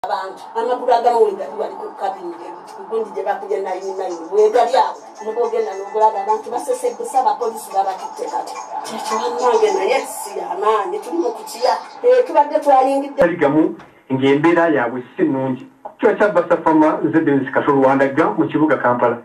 abantu amakulu agamu wegali wali ku kabinge gundi gye bakuje nayo wegali awo mugogenda n'ogulaga abantu basesebbusa abapoliisi babatitte kati kyekiwannange naye si amaanyi tuli mu kutya tubadde twayingidde gamu ng'embeera yaabwe si nnungi kyokya basafama Zedens Kasuluwandaga mu kibuga Kampala.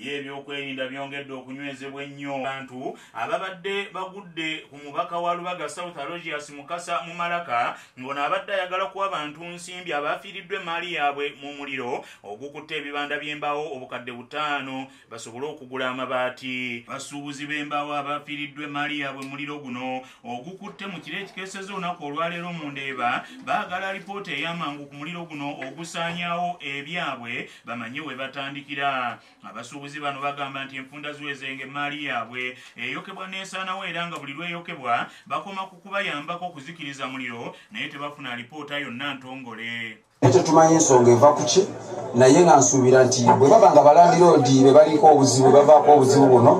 Byebyokwerinda byongedde okunywezebwa ennyo abantu ababadde bagudde ku mubaka wa Lubaga South Aloysius Mukasa mu Malaka ng'ono abadde ayagala kuwa abantu nsimbi abafiiriddwa emaali yaabwe mu muliro ogukutte ebibanda by'embaawo obukadde 5 basobole okugula amabaati. Basuubuzi b'embaawo abafiiriddwa emaali yaabwe mu muliro guno ogukutte mu kiro ekikeeseza olunaku olwaleero mu Ndeeba baagala alipoota ey'amangu ku muliro guno ogusaanyaawo ebyabwe bamanye we batandikira. Abasuubuzi bano bagamba nti enfunda ziwezenge emaali yaabwe eyokebwa n'esaanawo era nga buli lweyokebwa bakoma ku kubayambako okuzikiriza muliro naye tebafuna alipoota yonna ntongole. Tetumanyi ensonga eva ku ki naye nga nsuubira nti bwe baba nga balandiroodi be baliko obuzibu bavaako obuzibu buno.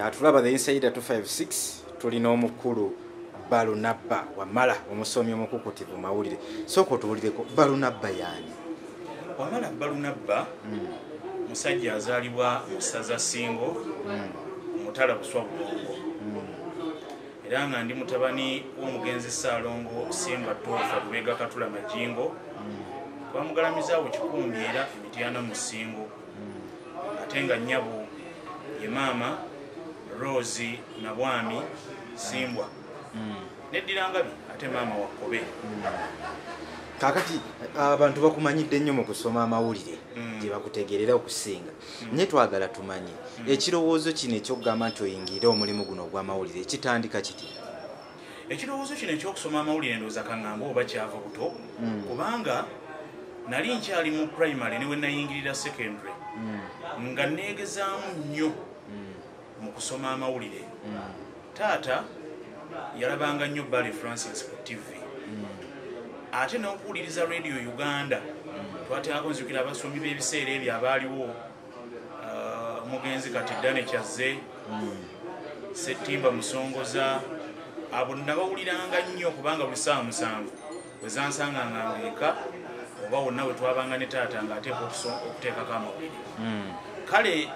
Atulaba the Insider 256 tulina omukulu Balunabba Wamala omusomi omukukutivu mawulire. Sooka otuwulireko Balunabba yaani? Wamala Balunabba musajja azaalibwa mu ssaza Ssingo Mutala Buswa Bulongo era nga ndi mutabani w'omugenzi Ssaalongo Simba Toofa Lubega Katula Majingo twamugalamizaawo Kikumbi era Emityana mu Ssingo ate nga nnyabo ye maama Rose Nabwami Simbwa neddirangabi ate maama Wakobe. Kakati abantu bakumanyidde nnyo mu kusoma amawulire gye bakutegerera okusinga nye twagala tumanye ekirowoozo kino ekyokugamba nti oyingire omulimu guno ogw'amawulire kitandika kiti? Ekirowoozo kino ekyokusoma amawulire ndowooza kaŋŋamba oba kyava buto kubanga nali nkyali mu primary ne we nayingirira secondary nga neegezaamu nnyo mu kusoma amawulire. Taata yalabanga nnyo Barry Francis ku TV ate n'okuwuliriza Radio Uganda twateekako nzijukira abasomi b'ebiseera ebyo abaaliwo omugenzi kati Dane Kyazze Ssettimba Musongoza abo nabawuliranga nnyo kubanga buli ssaawa 7 bwe zansanganga ngeeka oba wonna bwe twabanga ne taata ng'ateeka okuteekako amawulire. Kale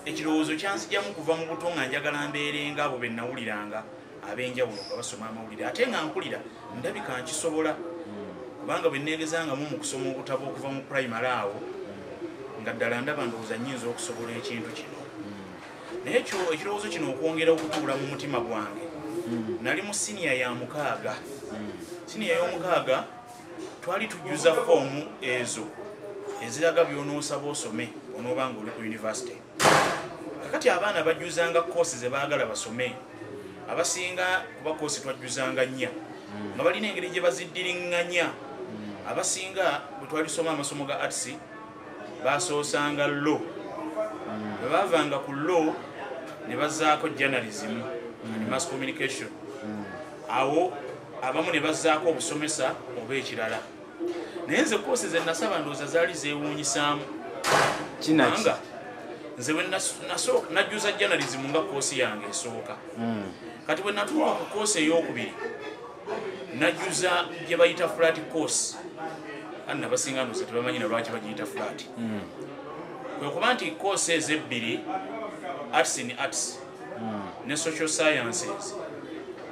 ekirowoozo kyansijamu kuva mu buto nga njagala mbeerenga abo be nnawuliranga ab'enjawulo nga basoma amawulire ate nga nkulira ndabika nkisobola kubanga bwe nneegezangamu mu kusoma obutabo okuva mu primary awo nga ddala ndaba ndowooza nnyinza okusobola ekintu kino. Naye ekirowoozo kino okwongera okutuula mu mutima gwange nali mu siniya ya 6. Siniya y'omukaaga twali tujjuza foomu ezo eziraga by'onoosaba osome onooba nga oli ku university. Kakati abaana bajjuzanga koosi ze baagala basome abasinga kuba koosi twajjuzanga 4 nga balina engeri gye baziddiriŋŋanya. Abasinga bwe twalisoma amasomo ga arts basoosanga law bwe baavanga ku law ne bazzaako journalism and mass communication awo abamu ne bazzaako obusomesa oba ekirala. Naye nze koosi ze nasaba ndowooza zaali zeewuunyisaamu kinanga nze bwe najjuza journalism nga koosi yange esooka kati bwe natuuka ku koosi ey'okubiri najjuza gye bayita flat course ani nabasinga ndowooza tebamanyi na lwaki bagiyita flat kwe kuba nti koosi ezebbiri arts in arts ne social sciences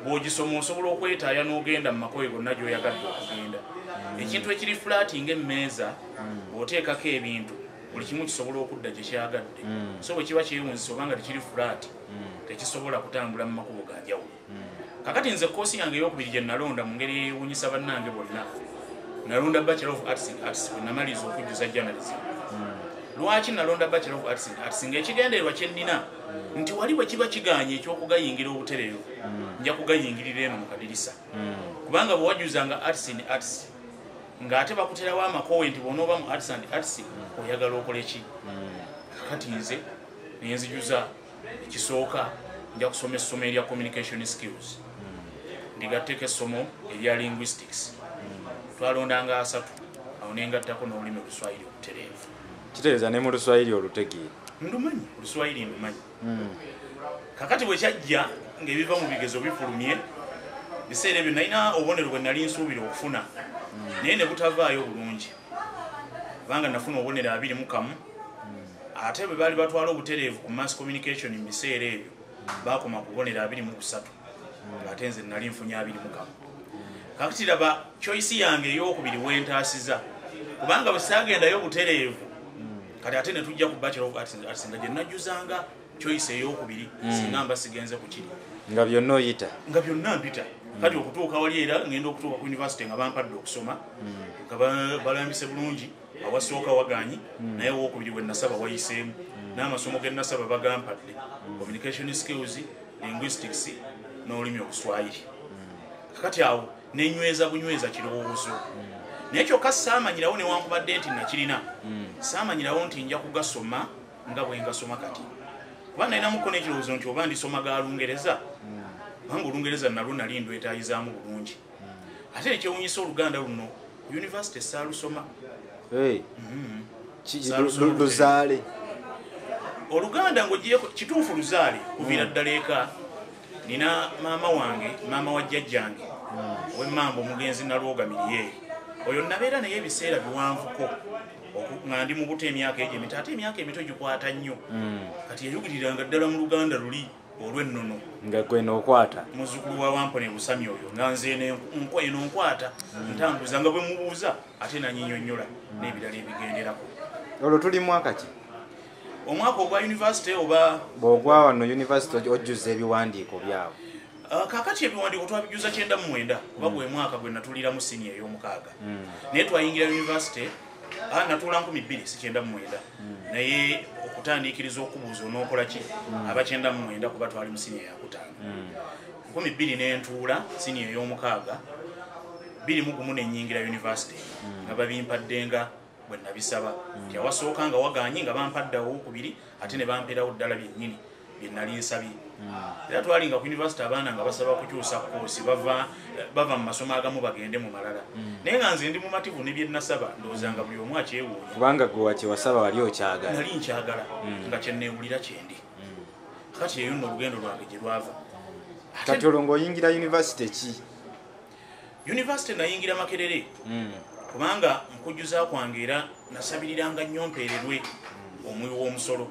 bw'ogisoma osobola okwetaaya n'ogenda mu makoye gonna gy'oyagadde okugenda. Ekintu ekiri flat ng'emmeeza bw'oteekako ebintu buli kimu kisobola okudda gye kyagadde so bwe kiba kyewunzisa obanga tekiri flat tekisobola kutambula mu makubo ga njawulo. Kakati nze koosi yange ey'okubiri gye nalonda mu ngeri eyewuunyisa bannange bonna nalonda Bachelor of Arts in Arts bwe namaliza okujjuza journalism. Lwaki nalonda Bachelor of Arts in Arts? Ng'ekigendererwa kye nnina nti wali bwe kiba kiganye eky'okugayingira obutereevu nja kugayingirira eno mu kadirisa kubanga bwe wajjuzanga Arts in Arts ng'ate bakuterawo amakowe nti bw'onooba mu Arts and Arts oyagala okola ki. Kakati nze ne nzijuza ekisooka nja kusoma essomo erya communication skills ndigatteko essomo erya linguistics twalondanga 3 awo ne ngattako n'olulimi Oluswayiri obutereevu. Kitegeeza ne mu Luswayiri olutegeera? Ndumanyi Oluswayiri ndumanyi. Kakati bwe kyajja ng'ebiva mu bigezo bifulumye biseera ebyo nalina obubonero bwe nali nsuubira okufuna naye ne butavaayo bulungi kubanga nafuna obubonero 21 ate bwe baali batwala obutereevu ku mass communication mu biseera ebyo bakoma ku bubonero 23 ate nze nali nfunye 21 kakati laba choice yange ey'okubiri wentaasiza kubanga bwe saagendayo obutereevu kati ate ne tujja ku Bachelor of Arts nga gye najjuzanga choice ey'okubiri singa mba sigenze ku kiri nga byonna oyita nga byonna mpita kati okutuuka wali era ngenda okutuuka ku university nga bampadde okusoma nga balambise bulungi awasooka waganyi naye wokubiri we nasaba wayiseemu n'amasomo ge nasaba bagampadde communication skills linguistics n'olulimi oluswayiri kakati awo nenyweza bunyweza kirowoozo naye kyokka saamanyirawo newankubadde nti nakirina saamanyirawo nti nja kugasoma nga bwe ngasoma kati kuba nalinamuko n'ekirowoozo nti oba ndisoma ga Lungereza kubanga Olungereza nalwo nali ndwetaayizaamu bulungi ate ekyewuunyisa Oluganda luno ku university saalusoma luzaale Oluganda ng'ogyeko kituufu luzaale kuviira ddala eka nina maama wange maama wa jjajjange ow'emmamba omugenzi nalwogamiriye oyo nabeera naye ebiseera biwanvuko nga ndi mu buto emyaka egyo emito ate emyaka emito gikwata nnyo kati yayugiriranga ddala mu Luganda luli olw'ennono nga gwe n'okwata muzzukulu wa Wampone Busami oyo nga nze eno nkwata ntambuza nga bwe mubuuza ate nanyinyonnyola n'ebirala ebigenderako. Olwo tuli mwaka ki? Omwaka ogwa university oba bw'ogwa wano university ojjuza ebiwandiiko byawe? Kakati ebiwandiiko twabijuza 99 kuba gwe mwaka gwe natuliramu senior ey'omukaaga naye twayingira university natuula 2000 si 99 naye okutandikiriza okubuuza onookola ki aba 99 kuba twali mu senior yakutaano 2000 nentuula senior ey'omukaaga 21 nenyingira university nga babimpaddenga bwe nabisaba nti awasooka nga waganyi nga bampaddawo okubiri ate ne bampeerawo ddala byennyini bye nali nsabye era twalinga ku university abaana nga basaba kukyusa koosi bava mu masomo agamu bagende mu malala naye nga nze ndi mumativu ne bye nasaba ndowooza nga buli omu akyewuunya kubanga gwe wakyewasaba wali okyagala nali nkyagala nga kyenneewulira kyendi kati eyo nno olugendo lwange gye lwava kati olwo ng'oyingira university ki? University nayingira Makerere kubanga nkujjuza kwange era nasabiriranga nnyo mpeererwe omuwi w'omusolo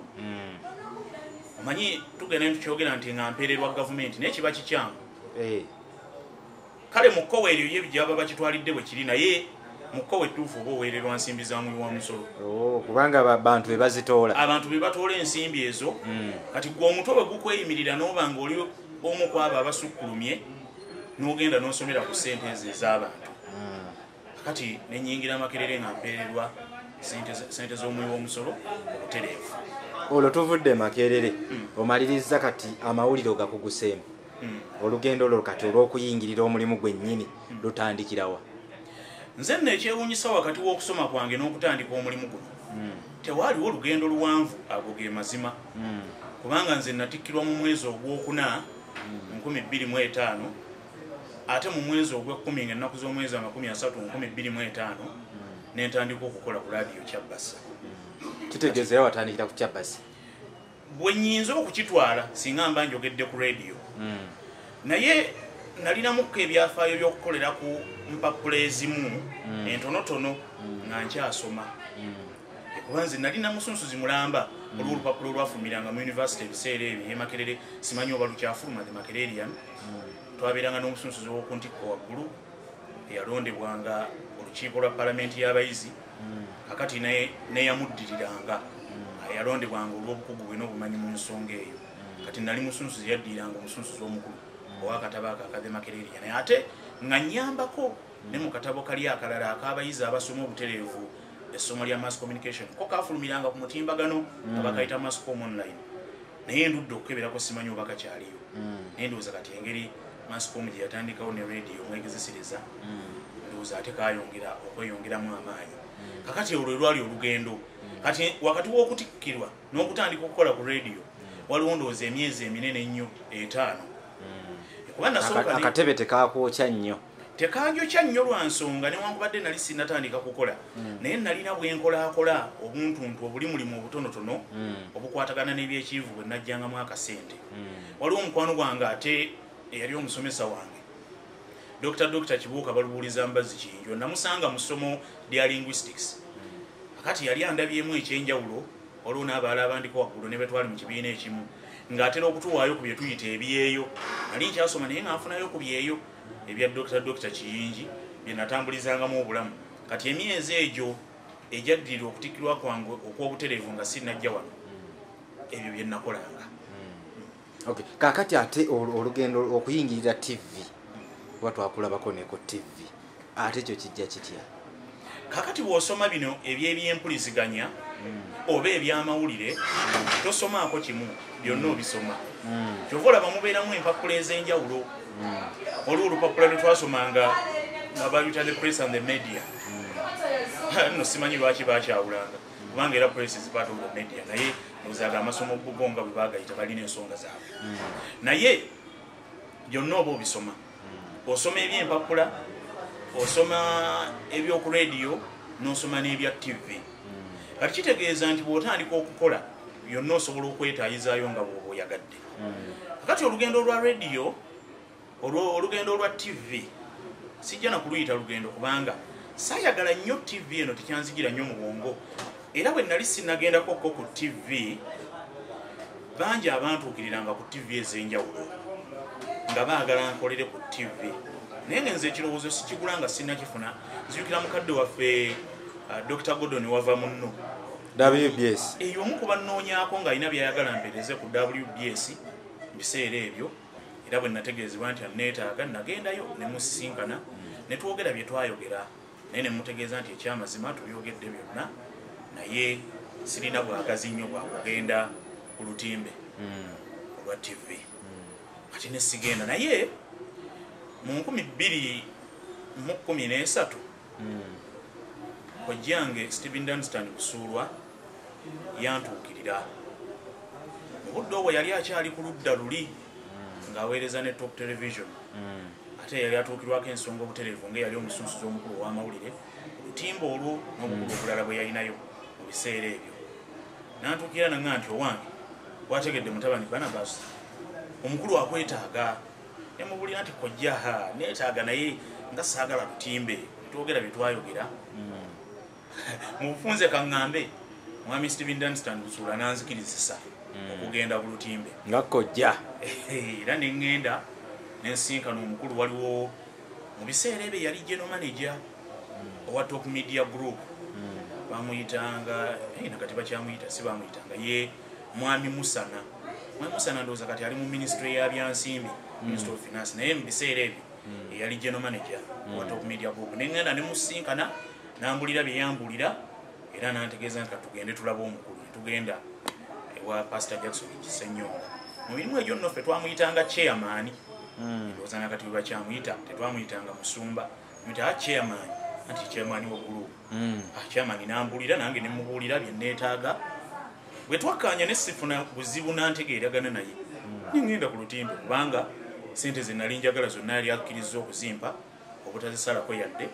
omanyi tugenda ntukyogera nti nga mpeererwa gavumenti naye kiba kikyangu kale mu kkowa eryo ye bijaba bakitwalidde bwe kiri naye mu kkowa ettuufu oba oweererwa nsimbi za muwi wa musolo kubanga abantu be bazitoola abantu be batoola ensimbi ezo kati gwe omutwe bwe gukweyimirira n'oba nga oli omu ku abo abasukkulumye n'ogenda n'osomera ku ssente ezo ez'abantu kati nenyingira Makerere nga mpeererwa ssente z'omuwi w'omusolo obutereevu. Olwo tuvudde Makerere omaliriza kati amawulire gakuguseemu olugendo olwo kati olw'okuyingirira omulimu gwennyini lutandikirawa? Nze nno ekyewuunyisa wakati w'okusoma kwange n'okutandika omulimu guno tewaaliwo olugendo luwanvu ago ge mazima kubanga nze natikkirwa mu mwezi ogwokuna 2005 ate mu mwezi ogw'ekkumi ng'ennaku z'omwezi 30 2025 nentandika okukola ku laadiyo Kyabbasa. Kitegeeza era watandikira ku Kyabbasa? Bwe nnyinza okukitwala singa mba njogedde ku laadiyo naye nalinamukko ebyafaayo by'okukolera ku mpapula ezimu entonotono nga nkyasoma kuba nze nalina musunsuzi mulamba olw'olupapula olwafumiranga mu university ebiseera ebyo ye Makerere simanyi oba lukyafuluma the Makererian twabeeranga n'omusunsuzi w'okuntikko waggulu eyalondebwanga olukiiko lwa palamenti y'abayizi kakati neyamuddiriranga yalondebwanga olw'obukugu bwe n'obumanyi mu nsonga eyo kati nali musunsuzi yaddiriranga omusunsuzi omukulu ow'akatabo akakadde Makererian naye ate nga nnyambako ne mu katabo kali akalala ak'abayizi abasoma obutereevu essomo lya mass communication ko kafulumiranga ku mutimbagano nga bakayita masscom online naye ndudde okukeberako simanyi oba kakyaliyo naye ndowooza kati engeri masscom gye yatandikawo ne radio omwegezesereza ndowooza ate kayongera okweyongeramu amaanyi kakati olwo lwali olugendo kati wakati w'okutikkirwa n'okutandika okukola ku radio waliwo ndowooza emyezi eminene ennyo 5 kuba nasooka akatebe tekakwokya nnyo tekanjokya nnyo lwa nsonga newankubadde nali sinnatandika kukola naye nalina bwenkolaakola obuntuntu obuli mulimu obutonotono obukwatagana n'ebyekiivu bwe najjangamu akasente waliwo omukwano gwange ate eyali omusomesa wange Dr. Kibuuka balubuuliza Mbazzi Kiyinjo namusanga mu ssomo lya linguistics akati yali andabyemu ekyenjawulo olwo n'abaala abandiko waggulu ne betwali mu kibiina ekimu ng'atera okutuwaayo ku bye tuyita ebyeyo nali nkyasoma naye ng'anfunayo ku byeyo ebya Dr. Kiyinji bye natambulizangamu obulamu kati emyezi egyo ejaddirira okutikkirwa kwange okw'obutereevu nga sinnajja wano ebyo bye nakolanga. Okay. Kakati ate olugendo okuyingirira TV kuba twakulabako ne ku TV ate ekyo kijja kitya? Kakati bw'osoma bino eby'ebyempuliziganya oba eby'amawulire tosomaako kimu byonna obisoma kyova olaba mubeeramu empapula ez'enjawulo waliwo olupapula lwe twasomanga nga bayita the press and the media nno simanyi lwaki bakyawulanga kubanga era press is part of the media naye nozaaga amasomo bugo nga bwe baagayita balina ensonga zaabwe naye byonna oba obisoma osoma ebyempapula osoma ebyoku radio n'osoma n'ebya TV kati kitegeeza nti bw'otandika okukola byonna osobola okwetaayizaayo nga bw'oba oyagadde kakati olugendo olwa radio olugendo olwa TV sijja na kuluyita lugendo kubanga saayagala nnyo TV eno tekyanzigira nnyo mu bwongo era bwe nali sinnagendako ku TV bangi abantuukiriranga ku TV ez'enjawulo nga baagala nkolere ku TV naye ngenze ekirowoozo sikigula nga sinnakifuna nzijukira mukadde waffe Dr. Gordon wava munno WBS eyo omu ku bannoonyaako ng'alina byayagala mpeereze ku WBS mu biseera ebyo era bwe nategeezebwa nti anneetaaga nagendayo ne musisinkana ne twogera bye twayogera naye ne mutegeeza nti ekyamazima tubyogedde byonna naye sirina bwagazi nnyo bwa kugenda ku lutimbe olwa TV kati ne sigenda naye mu 2013 kojjange Stephen Dunstan kusuulwa yantuukirira mu budde obwo yali akyali ku ludda luli ng'aweereza ne Top Television ate yali atuukirwako ensonga obutereevu nga yali omusunsuzi omukulu ow'amawulire olutimba olwo n'obukulu obulala bwe yalinayo mu biseera ebyo nantuukira nanga nti owange wategedde mutabani Barnabas omukulu akwetaaga nemubulira nti kojja neetaaga naye nga saagala lutimbe twogera bye twayogera mu bufunze kaŋŋambe mwami Stephen Dunstan Busuula nanzikirizisa okugenda ku lutimbe nga kojja era neŋŋenda nensinkana omukulu waliwo mu biseera ebyo yali general manager owa Top Media Group bamuyitanga nakati bakyamuyita si bamuyitanga ye mwami Musana ndowooza kati ali mu ministry ya byansimbi Ministry of Finance naye mu biseera ebyo yali general manager owa Top Media Group neŋŋenda nemusinkana nambulira bye yambulira era nantegeeza nti katugende tulaba omukulu netugenda ewa Pastor Jackson Kisenyonga mu mirimu egyo nno ffe twamuyitanga chairman ndowooza nakati bwe bakyamuyita tetwamuyitanga musumba muyita chairman anti chairman w'oggulu chairman nambulira nange nemubuulira bye neetaaga bwe twakkaanya ne sifuna buzibu nantegeeragana naye ningenda ku lutimbe kubanga sente ze nali njagala zonna yali akkiriza okuzimpa obutazisalako yadde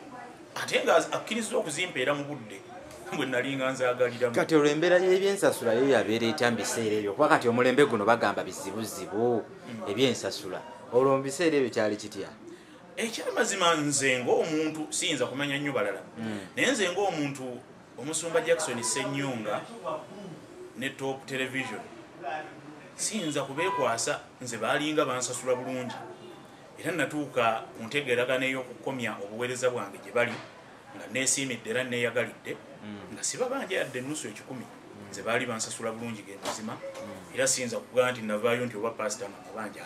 ate nga akkiriza okuzimpa era mu budde bwe nali nga nzaagaliramu kati olwo embeera y'ebyensasula yo yabeera etya mu biseera ebyo kuba kati omulembe guno bagamba bizibuzibu ebyensasula olwo mu biseera ebyo kyali kitya? Ekyamazima nze ng'omuntu siyinza kumanya nnyo balala naye nze ng'omuntu omusumba Jackson Ssenyonga ne Top Television siyinza kubeekwasa nze baalinga bansasula bulungi era natuuka ku ntegeeragana ey'okukomya obuweereza bwange gye bali nga neesiimidde era neeyagalidde nga siba banja yadde ennusu 10 nze baali bansasula bulungi ge mazima era siyinza kugaa nti navaayo nti oba pasita nga mubanja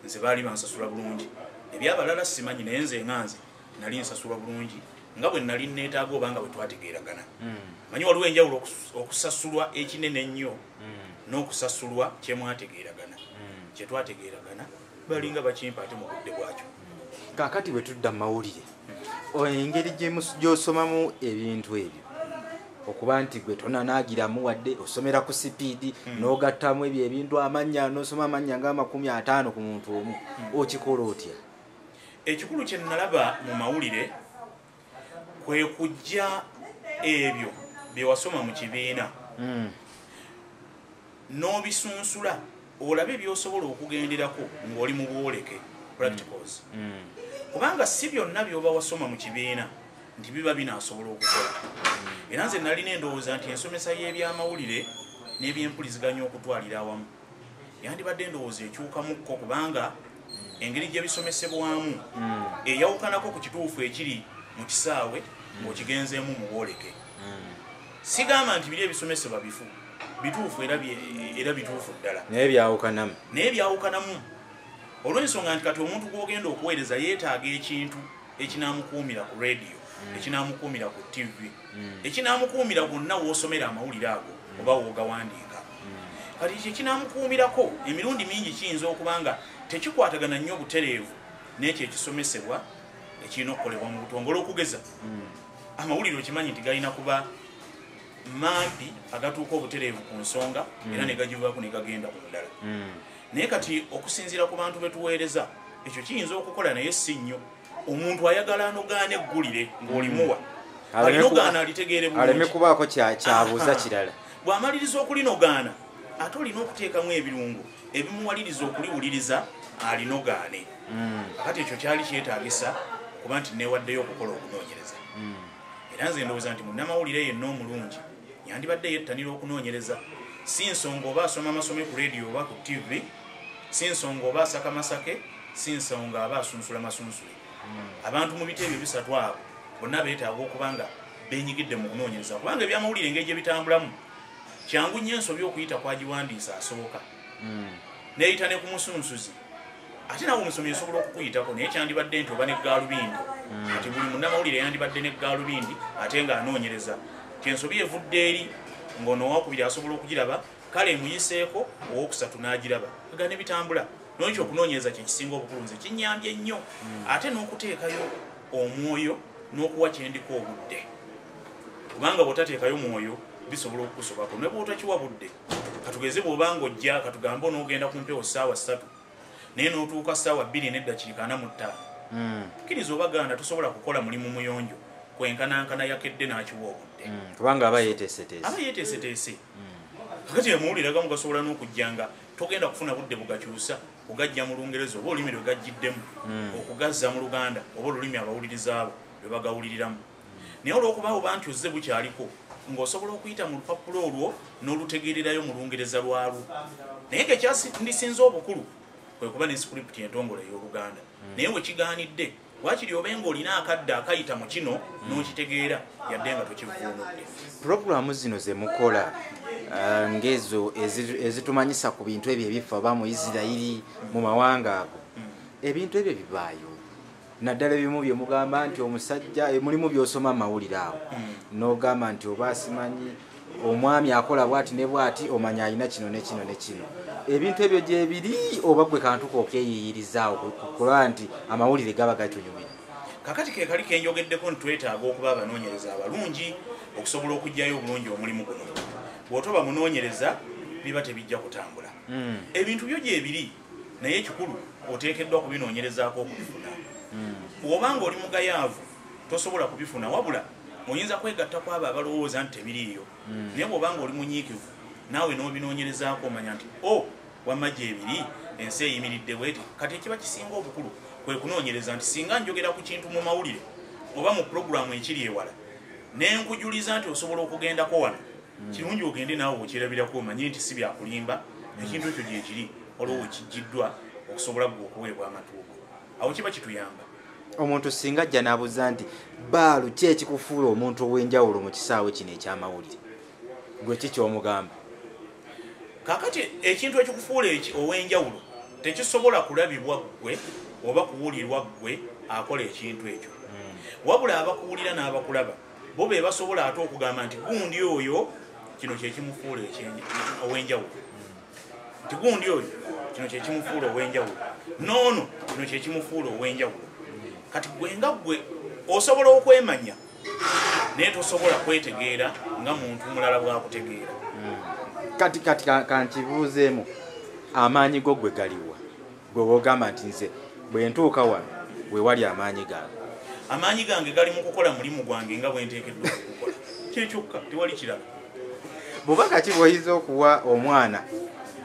nze baali bansasula bulungi ebyabalala simanyi naye nze nganze nali nsasula bulungi nga bwe nali neetaaga oba nga bwe twategeeragana manyi waliwo enjawulo okusasulwa ekinene ennyo n'okusasulwa kyemwategeeragana kyetwategeeragana balinga bakimpa ate mu budde bwakyo kaakati bwe tudda mu mawulire engeri gy'osomamu ebintu ebyo okuba nti gwe tonanaagiramu wadde osomera ku sipiidi n'ogattamu ebyo ebintu amannya n'osoma amannya nga 50 ku muntu omu okikola otya? Ekikulu kye nalaba mu mawulire kwe kujja ebyo bye wasoma mu kibiina n'obisunsula olabe by'osobola okugenderako ng'oli mu bwoleke practicals kubanga si byonna byoba wasoma mu kibiina nti biba binaasobola okukola. Era nze nalina endowooza nti ensomesa y'ebyamawulire n'ebyempuliziganya okutwalira awamu yandibadde endowooza ekyukamukko kubanga engeri gye bisomesebwamu eyawukanako ku kituufu ekiri mu kisaawe ng'okigenzeemu mu bwoleke. Sigamba nti biri ebisomesebwa bituufu era bituufu ddala naye byawukanamu olw'ensonga nti kati omuntu gw'ogenda okuweereza yeetaaga ekintu ekinaamukuumira ku rediyo ekinaamukuumira ku TV ekinaamukuumira gwonna w'osomera amawulire ago oba w'ogawandiika. Kati ekyo ekinaamukuumirako emirundi mingi kiyinza okuba nga tekikwatagana nnyo butereevu n'ekyo ekisomesebwa ekirina okukolebwa mu butongole. Okugeza amawulire okimanyi nti galina kuba mampi agatuuka obutereevu ku nsonga era ne gagivaako ne gagenda ku ndala. Naye kati okusinziira ku bantu betuweereza ekyo kiyinza okukola naye si nnyo. Omuntu ayagala anogaana eggulire ng'olimuwa alinogaana alitegeere bulungi aleme kubaako kyabuuza kirala. Bw'amaliriza okulinogaana ate olina okuteekamu ebirungo ebimuwaliriza okuliwuliriza alinogaane. Kati ekyo kyali kyetaagisa kuba nti neewaddeyo okukola okunoonyereza. Era nze ndowooza nti munnamawulire yenna omulungi yandibadde yettanira okunoonyereza, si nsonga oba asoma amasome ku rediyo oba ku TV, si nsonga oba asaka masake, si nsonga aba asunsula masunsule. Abantu mu biteebyo bisatu abo bonna beetaaga okuba nga beenyigidde mu kunoonyereza kubanga ebyamawulire engeri gye bitambulamu kyangu nnyo ensobi okuyita kwagiwandiisa asooka neeyita ne ku musunsuzi ate nawe omusomi esobola okukuyitako naye kyandibadde nti oba ne gaalubindi kati buli munnamawulire yandibadde ne gaalubindi ate ng'anoonyereza ti ensobi evudde eri ng'ono owakubiri asobola okugiraba kale emuyiseeko owokusatu n'agiraba aga ne bitambula. N'ekyo okunoonyereza kye kisinga obukulu nze kinnyambye nnyo ate n'okuteekayo omwoyo n'okuwa kyendiko obudde kubanga bw'otateekayo mwoyo bisobola okukusobako ne bw'otakiwa budde katugeze bw'oba ng'ojja katugambe n'ogenda ku mpewo ssaawa 3 naye n'otuuka ssaawa 2:45 kkiriza oba ganda tosobola kukola mulimu muyonjo kwenkanankana yakedde n'akiwa obudde kubanga aba yeeteeseteese. Kakati amawulire agamu gasobola n'okujja nga togenda kufuna budde bugakyusa kugajja mu Lungereza oba olulimi lwe gajjiddemu okugazza mu Luganda oba olulimi abawuliriza abo lwe bagawuliriramu. Naye olw'okubaawo banti ozze bukyaliko ng'osobola okuyita mu lupapula olwo n'olutegeererayo mu Lungereza lwalwo. Naye ng'ekyandisinza obukulu kwe kuba ne script entongole ey'Oluganda. Naye we kigaanidde wakiri obe ng'olina akadde akayita mu kino n'okitegeera yadde nga tokivuunudde. Puroguramu zino ze mukola ngezo ezitumanyisa ku bintu ebyo ebifa oba mu Isirayiri mu mawanga ago ebintu ebyo bibaayo naddala ebimu bye mugamba nti omusajja mulimu by'osoma amawulire awo n'ogamba nti oba asimanyi omwami akola bw'ati ne bw'ati omanya alina kino ne kino ne kino. Ebintu ebyo gye biri oba gwe kantu k'okyeyiyirizaawo kukola nti amawulire gaba gatunyumira. Kakati ke kali kenjogeddeko nti twetaaga okuba abanoonyereza abalungi okusobola okuggyayo obulungi omulimu guno. Bw'otoba munoonyereza biba tebijja kutambula. Ebintu byo gye biri naye ekikulu oteekeddwa kubinoonyerezaako okubifuna. Bw'obanga oli mugayaavu tosobola kubifuna wabula oyinza kwegatta ku abo abalowooza nti tebiriiyo. Naye bw'obanga oli munyiikivu naawe n'obinoonyerezaako omanya nti wamma gye biri ensi eyimiridde bweti. Kati ekiba kisinga obukulu kwe kunoonyereza nti singa njogera ku kintu mu mawulire oba mu puroguramu ekiri ewala n'enkujuliza nti osobola okugendako wano kirungi ogende naawe okirabirako omanye nti si byakulimba ekintu ekyo gye kiri olwo kijjiddwa okusobola gwe okuweebwa amatuugo. Awo kiba kituyamba. Omuntu singa ajja n'abuuza nti baalu ki ekikufuula omuntu ow'enjawulo mu kisaawe kino eky'amawulire gwe ki ky'omugamba? Kakati ekintu ekikufuula ow'enjawulo tekisobola kulabibwa ggwe oba kuwulirwa ggwe akola ekintu ekyo wabula abakuwulira n'abakulaba bo be basobola ate okugamba nti gundi oyo kino kyekimufuula ow'enjawulo nti gundi oyo kino kyekimufuula ow'enjawulo noono kino kyekimufuula ow'enjawulo. Kati gwe nga gwe osobola okwemanya naye tosobola kwetegeera nga muntu mulala bw'akutegeera. Kati kankibuuzeemu amaanyi go gwe galiwa gwe wogamba nti nze bwe ntuuka wano we wali amaanyi gange? Amaanyi gange gali mu kukola mulimu gwange nga bwe nteekeddwa okukola kyekyokka tewali kirala. Bubaka ki bw'oyinza okuwa omwana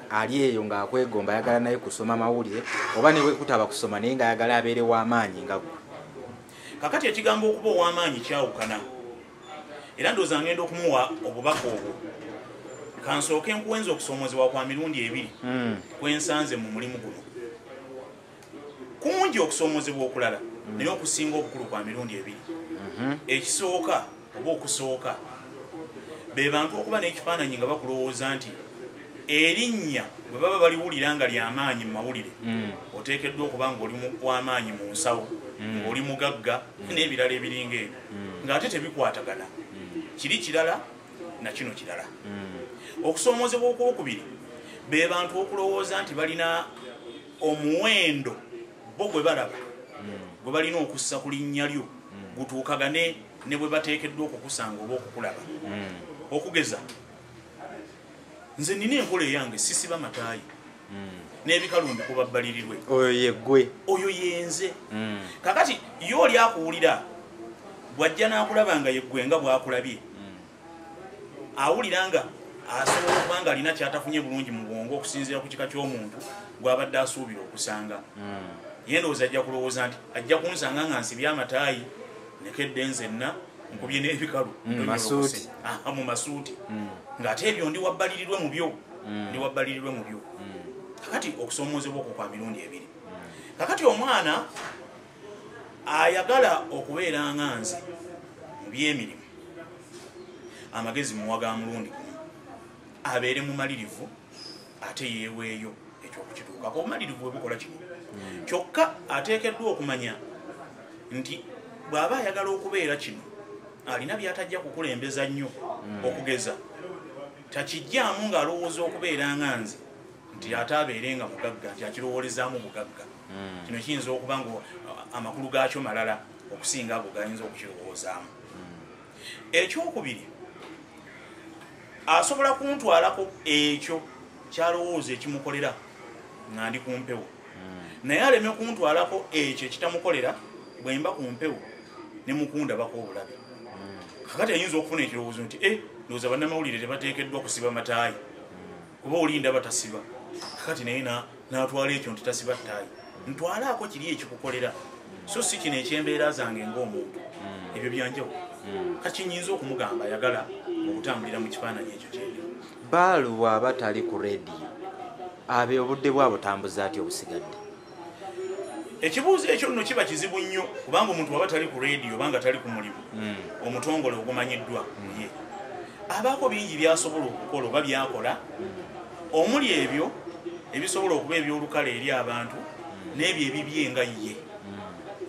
ali eyo ng'akwegomba ayagala naye kusoma mawulire oba ne bwe kutaba kusoma naye ng'ayagala abeere w'amaanyi nga gwe? kakati ekigambo okuba ow'amaanyi kyawukana era ndowooza ngenda okumuwa obubaka obwo kansooke nkuwenza okusoomozebwa kwa mirundi 2 kwensanze mu mulimu guno kungi okusoomozebwa okulala naye okusinga obukulu kwa mirundi 2 ekisooka oba okusooka be bantu okuba n'ekifaananyi nga bakulowooza nti erinnya bwe baba baliwulira nga ly'amaanyi mu mawulire oteekeddwa okuba ng'oli w'amaanyi mu nsawo ng'oli mugagga n'ebirala ebiringa ebyo ng'ate tebikwatagana kiri kirala na kino kirala okusoomozebwa okwokubiri be bantu okulowooza nti balina omuwendo bo gwe balaba gwe balina okussa ku linnya lyo gutuukagane ne bwe bateekeddwa okukusanga oba okukulaba okugeza nze nina enkola eyange sisiba mataayi n'ebikalundi kubabbalirirwe oyo yeggwe oyo yenze kakati yo oli akuwulira bw'ajja n'akulaba nga yeggwe nga bw'akulabye awulira nga asobola okuba nga alina kyatafunye bulungi mu bwongo okusinziira ku kika ky'omuntu gw'abadde asuubira okusanga ye ndowooza ajja kulowooza nti ajja kunsanga nga nsibye amataayi nekedde nzenna nkubye n'ebikalu mu masuuti ng'ate ebyo ndi wabbalirirwe mu byo kakati okusoomozebwa okwo kwa mirundi 2 kakati omwana ayagala okubeera nga nze mu by'emirimu amagezi muwaga mulundi guno abeere mumalirivu ate yeeweeyo ekyokukituukako obumalirivu bwebukola kino kyokka ateekeddwa okumanya nti bw'aba ayagala okubeera kino alina byatajja kukulembeza nnyo okugeza takijjaamu ng'alowooza okubeera nga nze nti ate abeerenga mugagga nti akirowoolezaamu bugagga kino kiyinza okuba nga amakulu gaakyo malala okusinga ago gayinza okukirowoozaamu ekyokubiri asobola kuntwalako ekyo kyalowooza ekimukolera nga ndi ku mpewo naye aleme kuntwalako ekyo ekitamukolera bwe mba ku mpewo ne mukundabako obulabe kakati ayinza okufuna ekirowoozo nti ndowooza bannamawulire tebateekeddwa kusiba mataayi kuba olinda batasiba kakati naye n'atwala ekyo nti tasiba ttaayi ntwalaako kiri ekikukolera so si kino ekyembeera zange ng'omuntu ebyo byanjawulo kati nyinza okumugamba ayagala okutambulira mu kifaananyi ekyo kyeri baalu bw'aba tali ku rediyo abe obudde bwabo tambuza ati obusigadde ekibuuzo ekyo nno kiba kizibu nnyo kubanga omuntu waba tali ku rediyo obanga tali ku mulimu omutongole ogumanyiddwa ye abaako bingi byasobola okukola oba byakola omuli ebyo ebisobola okuba ebyolukale eri abantu n'ebyo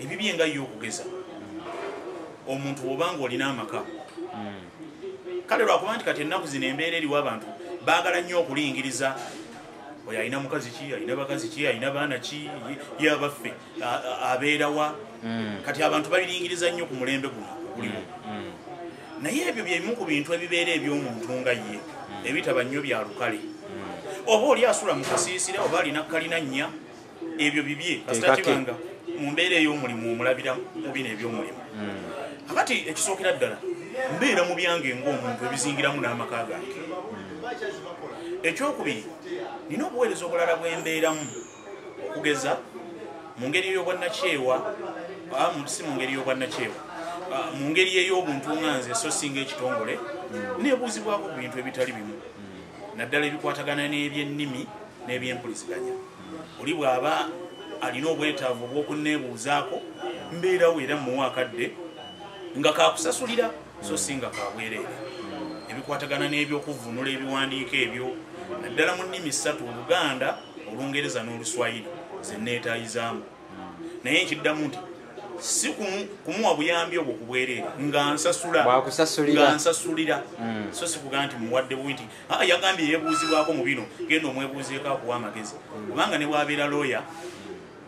ebibye nga ye okugeza omuntu bw'obanga olina amaka kale lwakuba nti kati ennaku zino embeera eriwo abantu baagala nnyo okulingiriza oyo alina mukazi ki alina bakazi ki alina baana ki ye abaffe abeerawa kati abantu babiringiriza nnyo ku mulembe guno oguliwo naye ebyo byebimu ku bintu ebibeera eby'omuntu nga ye ebitaba nnyo bya lukale oba oli asula mu kasiisira oba alina kalina nnya ebyo bibye kasita kibanga mu mbeera ey'omulimu omulabira mu bino eby'omulimu kakati ekisookera ddala mbeera mu byange ng'omuntu ebizingiramu n'amaka gange ekyokubiri nina obuweereza obulala bwembeeramu okugeza mu ngeri ey'obwannakyewa si mu ngeri y'obwannakyewa mu ngeri ey'obuntu nga nze so singa ekitongole neebuuzibwako ku bintu ebitali bimu naddala ebikwatagana n'ebyennimi n'ebyempuliziganya oli bw'aba alina obwetaavu obw'okunneebuuzaako mbeerawo era mumuwaakadde nga kakusasulira so singa kabwereere ebikwatagana n'ebyokuvunula ebiwandiiko ebyo naddala mu nnimi 3 Oluganda Olungereza n'Oluswayiri zenneetaayizaamu naye nkiddamu nti si kumuwa buyambi obwo kubwereere nga nsasulira so sikugaa nti muwadde bubi nti yagambye yeebuuzibwako mu bino genda omwebuuzeeko akuwa amagezi kubanga ne bwabeera looya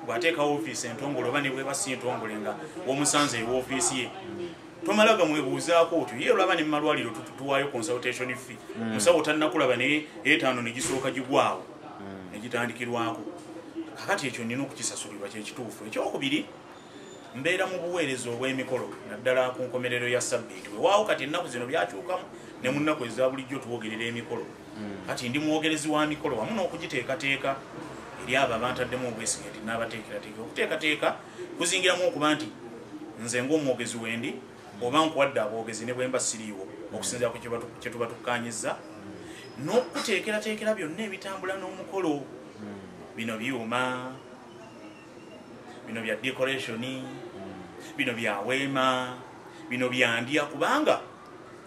bw'ateekawo ofiisi entongole oba ne bweba si entongole nga womusanze ewoofiisi ye tomala gamwebuuzaako otyo ye olaba ne mumalwaliro tuwaayo consultation fee musawo tannakulaba naye 5 ne gisooka gigwawo ne gitandikirwako kakati ekyo nina okukisasulirwa kyekituufu ekyokubiri mbeera mu buweereza obw'emikolo naddala ku nkomerero ya sabbiiti wewaawo kati ennaku zino byakyukamu ne mu nnaku eza bulijjo tuwogerera emikolo kati ndi mwogerezi wa mikolo wamu n'okugiteekateeka eri abo abantaddemu obwesige nti naabateekerateeka okuteekateeka kuzingiramu okuba nti nze ng'omwogezi wendi oba nkuwadde aboogezi ne bwemba siriiwo okusinziira ku kye tuba tukkanyiza n'okuteekerateekera byonna ebitambula n'omukolo bino byuma bino bya decorationi bino bya weema bino byandya kubanga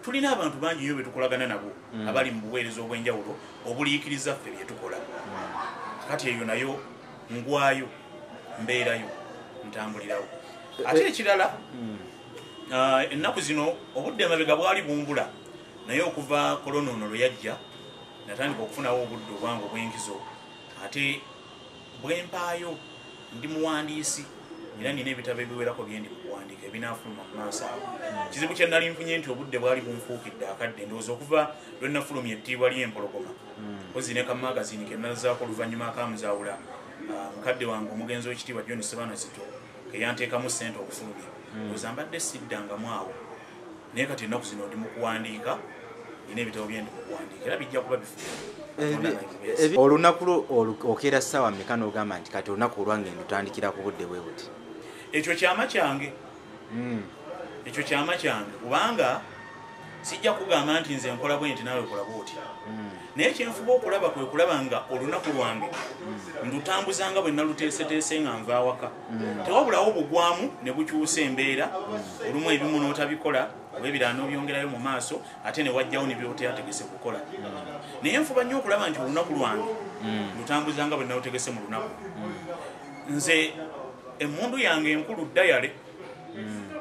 tulina abantu bangi nnyo betukolagana nabo abali mu buweereza obw'enjawulo obuliikiriza ffe byetukola kati eyo nayo ngwayo mbeerayo ntambulirawo ate ekirala ennaku zino obudde emabega bwali bumbula naye okuva kolona ono lwe yajja natandika okufunawo obudde obwange obw'enkizo ate bwempaayo ndi muwandiisi era nina ebitabo ebiwerako byendi mukuwandiika ebinaafuluma mu maaso awo kizibu kye nali nfunye nti obudde bwali bunfuukidde akadde ndowooza okuva lwe nafulumya ettiibwa ly'empologoma ozi ne kamagazini ke nazaako oluvannyuma akamuzaawula mukadde wange omugenzi w'ekitiibwa John Sebanazito ke yanteekamu ssente okufulumya ndowooza mbadde siddangamu awo naye kati ennaku zino ndi mukuwandiika nina ebitabo byendi mukuwandiika era bijja kuba bifuuka olunaku okeera ssaawa mmeka n'ogamba nti kati olunaku olwange ndutandikira ku budde bwe buti ekyo kyama kyange ekyo kyama kyange kubanga sijja kugamba nti nze nkola bwe nti naawe kola bwoti naye kyenfuba okulaba kwe kulaba nga olunaku lwange ndutambuzanga bwe naluteeseteese nga nva awaka tewabulawo bugwamu ne bukyusa embeera olumu ebimu n'otabikola oba ebirala n'obyongerayo mu maaso ate ne wajjawo ne by'oteyategese kukola naye nfuba nnyo okulaba nti olunaku lwange lutambuzanga bwe nalutegese mu lunaku nze emmundu yange enkulu dayale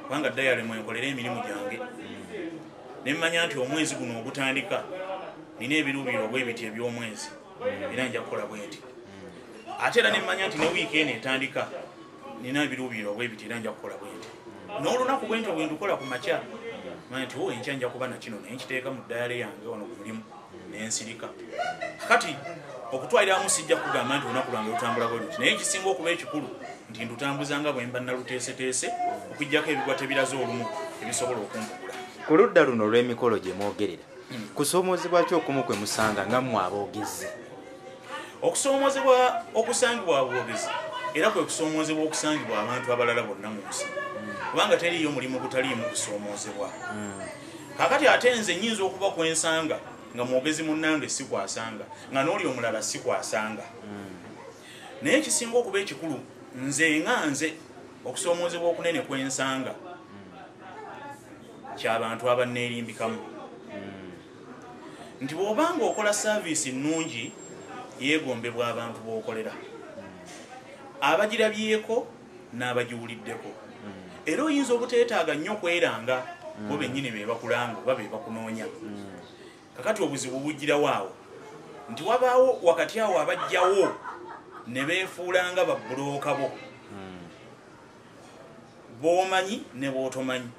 kubanga dayale mwenkolera emirimu gyange ne mmanya nti omwezi guno ogutandika nina ebiruubiro bwebiti eby'omwezi era nja kukola bwe nti ate era ne mmanya nti ne wiiki eno etandika nina ebiruubiro bwebiti era nja kukola bwe nti n'olunaku bwe nti bwe ndukola ku makya manya nti enkya nja kuba na kino naye nkiteeka mu ddaala yange wano ku mulimu n'ensirika kati okutwaliramu sijja kugamba nti olunaku lwange lutambula bwe luti naye ekisinga okuba ekikulu nti ndutambuzanga bwe mba naluteeseteese okuggyako ebigwa tebiraze olumu ebisobola okumpugula ku ludda luno olw'emikolo gye mwogerera kusoomozebwa ki okumu kwe musanga nga mmwe aboogezi okusoomozebwa okusangibwa aboogezi era kwe kusoomozebwa okusangibwa abantu abalala bonna mu nsi kubanga teriyo mulimu gutaliimu kusoomozebwa kakati ate nze nnyinza okuba kwensanga nga mwogezi munnange sikwasanga nga n'oli omulala sikwasanga naye ekisinga okuba ekikulu nze nga nze okusoomozebwa okunene kwensanga ky'abantu abanneerimbikamu nti bw'obanga okola saaviisi nnungi yeegombebwa abantu b'okolera abagirabyeko n'abagiwuliddeko era oyinza obuteetaaga nnyo kweranga bo bennyini be bakulanga oba be bakunoonya kakati obuzibu bugirawo awo nti wabaawo wakati awo abajjawo ne beefuulanga babbulooka bo b'omanyi ne b'otomanyi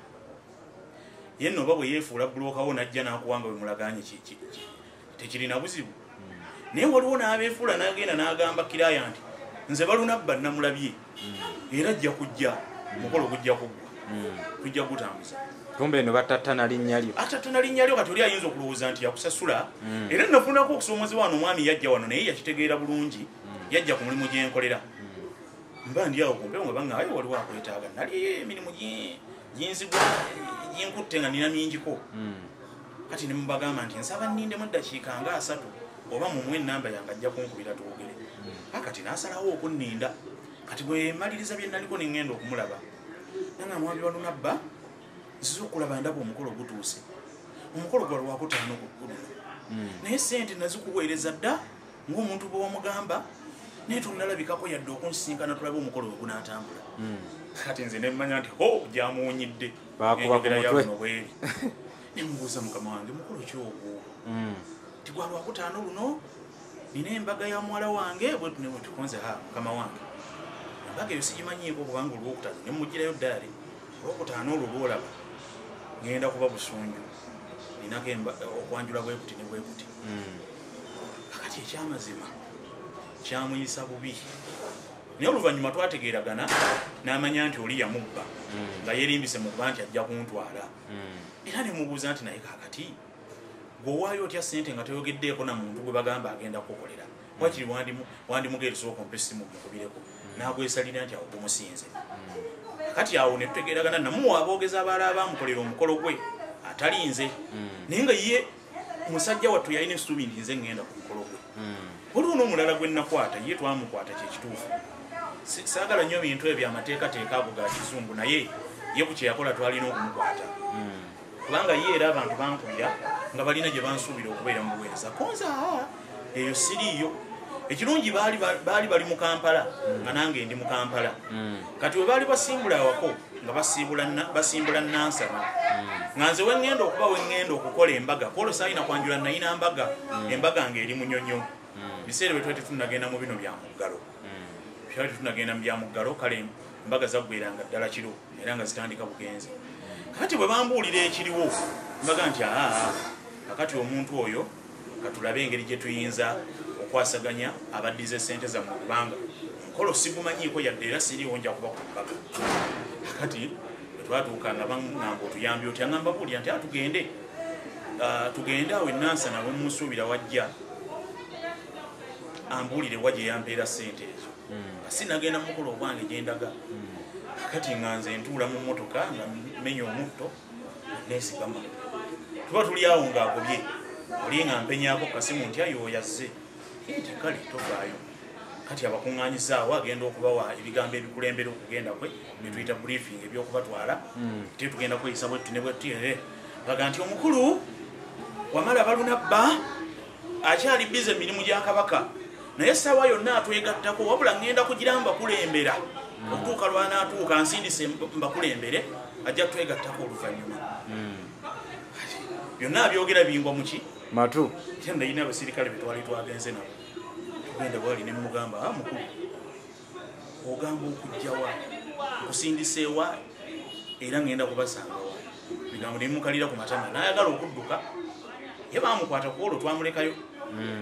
ye nno oba bwe yeefuula bbulookawo n'ajja n'akuwanga bwe mulaganye tekirina buzibu naye waliwo n'abeefuula n'agenda n'agamba kiraaya nti nze balunabba namulabye era ajja kujja omukolo gujja kuggwa tujja kugutambuza kumbe eno batattana linnya lyo atattana linnya lyo kati oli ayinza okulowooza nti yakusasula era nafunako okusoomozebwa wano omwami yajja wano naye yakitegeera bulungi yajja ku mulimu gyenkolera mba ndi awo kumpe nga baŋŋaayo waliwo akwetaaga nali emirimu ginzigwa ginkutte nga nina mingiko kati ne mubagamba nti nsaba nnindemu eddakiika nga 3 oba mumuwe ennamba yange ajja kunkubira twogere kati n'asalawo okunninda kati bwe maliriza bye naliko ne ŋŋenda okumulaba nanga mwami walunabba nziza okulaba ndaba omukolo gutuuse omukolo gwa lwakutaano guno naye sente nazikuweereza dda ng'omuntu bwe wamugamba naye tonnalabikako yadde okunsisinkana tulabe omukolo we gunaatambula kati nze nemmanya nti ho gyamuwunyidde enjogera yabuno bweri nemubuuza mukama wange mukolo ki ogwo ti gwa lwakutaano luno nina embaga ya muwala wange bwetukonze mukama wange embaga eyo sigimanyiiko kubanga olwokutaano nemugirayo ddaali olwokutaano olwo lwolaba ngenda kuba busunju ninako okwanjula bwekuti ne bwekuti kakati ekyamazima kyamuyisa bubi naye oluvannyuma twategeeragana n'amanya nti oli yamubba nga yeerimbise mu kuba nti ajja kuntwala era nemubuuza nti naye kakati bw'owaayo otya ssente nga toyogeddeeko na muntu gwe bagamba agenda kukolera wakiri wandimugeeresa okompa essimu mukubireko n'agwesalira nti awo gumusinze kati awo ne tutegeeragana namuwa aboogeza abaala abamukolera omukolo gwe atalinze naye nga ye musajja wattu yalina essuubi nti nze ngenda ku mukolo gwe waliwo n'omulala gwe nakwata ye twamukwata kyekituufu saagala nnyo bintu ebyo amateekateeka ago ga kizungu naye ye ku kyeyakola twalina okumukwata kubanga ye era abantu bankubira nga balina gye bansuubira okubeera mu buweereza konza eyo siriiyo ekirungi baali bali mu Kampala nga nange ndi mu Kampala kati we baali basimbula awako nga basimbula Nansana nga nze wengenda okuba wengenda okukola embaga Paul Sayina kwanjula nayina embaga ng'eri Munyonyo biseera bwe twali tunagenda mu bino bya muggalo twali tunagenda mu bya muggalo kale embaga zaggweranga ddala kiro era nga zitandika bugenzi kati bwe bambuulira ekiriwo mbaga nti kakati omuntu oyo katulabe engeri gye tuyinza okwasaganya abaddiza sente zammwe kubanga nkolo sigumanyiiko yadde era siriiwo nja kuba ku mbaga kati twatuuka nga baŋŋamba otuyambi oti aŋŋamba buulya nti tugende awo Nansana we munsuubira wajja ambuulire wa gye yampeera sente ezo sinagenda mukolo ogwange gyendaga kati nga nze ntuula mu mmotoka nga menya omutto neesigama tuba tuli awo ng'agobye oli nga mpenyaako kasimu nti ayo yazze nti kale tovaayo kati abakuŋŋaanyizaawo agenda okubawa ebigambo ebikulembera okugenda kwe netuyita briefing ebyokubatwala te tugenda kweyisa bwettu ne bwettu baga nti omukulu wamala balunabba akyali bize emirimu gya Kabaka naye essaawa yonna atwegattako wabula ŋŋenda kugira mbakulembera okutuuka lwanaatuuka nsindise mbakulembere ajja twegattako oluvannyuma byonna byogera bingwa muki matu nayina abasirikale betwali twagenze nabo tugenda bwali ne mugamba mukulu ogamba okujjawa nkusindiseewa era ŋŋenda kubasangawa bigambo ne mukalira ku matama n'ayagala okudduka ye baamukwata ku olwo twamulekayo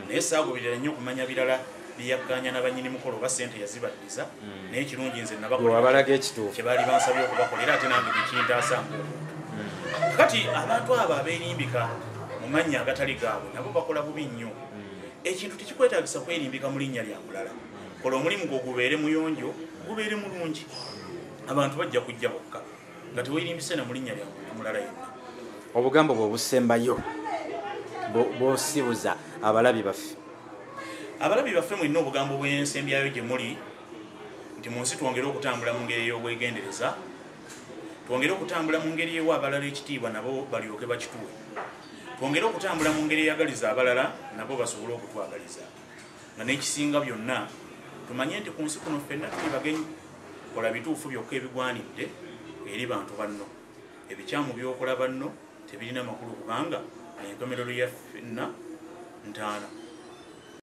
naye saagobirira nnyo okumanya birala biyakkaanya n'abanyini mukolo oba sente yazibaddiza naye ekirungi nze nabawabalaga ekituufu kye baali bansabye okubakolera ate nange bikintaasanga kati abantu abo abeerimbika mu mannya agatali gaabwe nabo bakola bubi nnyo ekintu tekikwetaagisa kwerimbika mu linnya lya mulala kola omulimu gwo gubeere muyonjo gubeere mulungi abantu bajja kujja bokka nga teweerimbise na mu linnya lya muntu mulala yenna obugambo bwe busembayo bwosibuza abalabi baffe mwenna obugambo bw'ensembyayo gye muli nti mu nsi twongere okutambula mu ngeri ey'obwegendereza twongere okutambula mu ngeri ewa abalala ekitiibwa nabo balyoke bakituwe twongere okutambula mu ngeri eyagaliza abalala nabo basobole okutwagaliza nga n'ekisinga byonna tumanye nti ku nsi kuno ffenna tuli bagenyi kola bituufu byokka ebigwanidde eri bantu banno ebikyamu byokola banno tebirina makulu kubanga enkomerero ya ffenna ntaana